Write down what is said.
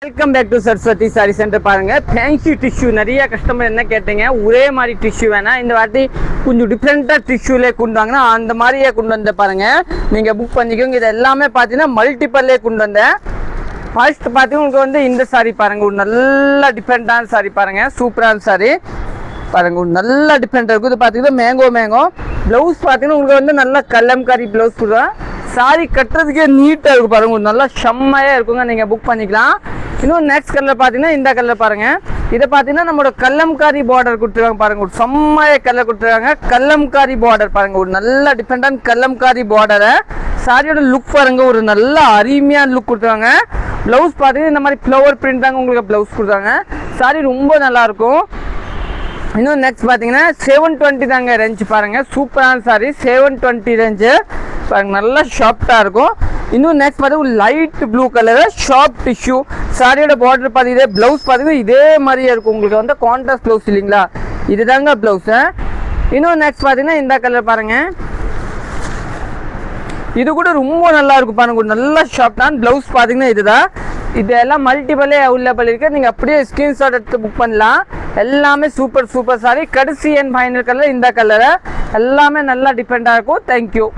Welcome back to Saraswati sari centre. பாருங்க fancy tissue நிறைய customer என்ன கேட்டீங்க, ஒரே மாதிரி டிஷ்யூ வேணாம், இந்த வாட்டி கொஞ்சம் டிஃப்ரெண்ட்டாக டிஷ்யூலே கொண்டு வாங்கினா அந்த மாதிரியே கொண்டு வந்த பாருங்க, நீங்கள் புக் பண்ணிக்கோங்க. இது எல்லாமே பார்த்தீங்கன்னா மல்டிப்பல்லே கொண்டு வந்தேன். ஃபர்ஸ்ட் பார்த்தீங்கன்னா உங்களுக்கு வந்து இந்த சாரி பாருங்க, ஒரு நல்ல டிஃப்ரெண்ட்டான சாரி பாருங்க, சூப்பரான சாரி பாருங்க, ஒரு நல்ல டிஃப்ரெண்ட்டாக இருக்கும். இது பார்த்தீங்கன்னா மேங்கோ ப்ளவுஸ் பார்த்தீங்கன்னா உங்களுக்கு வந்து நல்ல கல்லம்காரி ப்ளவுஸ் கொடுக்குறேன். சாரி கட்டுறதுக்கே நீட்டாக இருக்கும் பாருங்க, ஒரு நல்லா செம்மையாக இருக்குங்க, நீங்கள் புக் பண்ணிக்கலாம். இன்னும் நெக்ஸ்ட் கலர் பார்த்தீங்கன்னா இந்த கலர் பாருங்க, இதை பார்த்தீங்கன்னா நம்மளோட கல்லம்காரி பார்டர் கொடுத்துருக்காங்க பாருங்க, ஒரு செம்மையாக கலர் கொடுத்துருக்காங்க. கல்லம்காரி பார்டர் பாருங்க, ஒரு நல்ல டிஃப்ரெண்டான கல்லம்காரி பார்டரை. சாரியோட லுக் பாருங்க, ஒரு நல்ல அருமையான லுக் கொடுத்துருக்காங்க. ப்ளவுஸ் பார்த்தீங்கன்னா இந்த மாதிரி ஃப்ளவர் பிரிண்ட் தாங்க உங்களுக்கு ப்ளவுஸ் கொடுத்தாங்க. சாரி ரொம்ப நல்லாயிருக்கும். இன்னும் நெக்ஸ்ட் பார்த்தீங்கன்னா 720 தாங்க ரேஞ்சு பாருங்க, சூப்பரான சாரி 720 ரேஞ்சு பாருங்க, நல்லா ஷார்ப்டாக இருக்கும். இன்னும் நெக்ஸ்ட் பார்த்தீங்கன்னா light blue colour sharp tissue. சாரியோட பார்டர் பார்த்தீங்கன்னா ப்ளவுஸ் பார்த்தீங்கன்னா இதே மாதிரியே இருக்கும், உங்களுக்கு வந்து கான்ட்ராஸ்ட் ப்ளவுஸ் இல்லைங்களா, இதுதாங்க ப்ளவுஸு. இன்னும் நெக்ஸ்ட் பார்த்தீங்கன்னா இந்த கலர் பாருங்க, இது கூட ரொம்ப நல்லா இருக்கும் பாருங்க, ஒரு நல்ல ஷார்ப்டான ப்ளவுஸ் பார்த்தீங்கன்னா இதுதான். இது எல்லாம் மல்டிபிளே அவைலபிள் இருக்கு, நீங்கள் அப்படியே ஸ்க்ரீன்ஷாட் எடுத்து புக் பண்ணலாம். எல்லாமே சூப்பர் சாரி. கடைசி அண்ட் ஃபைனல் கலர் இந்த கலரை, எல்லாமே நல்லா டிஃப்ரெண்டாக இருக்கும். தேங்க்யூ.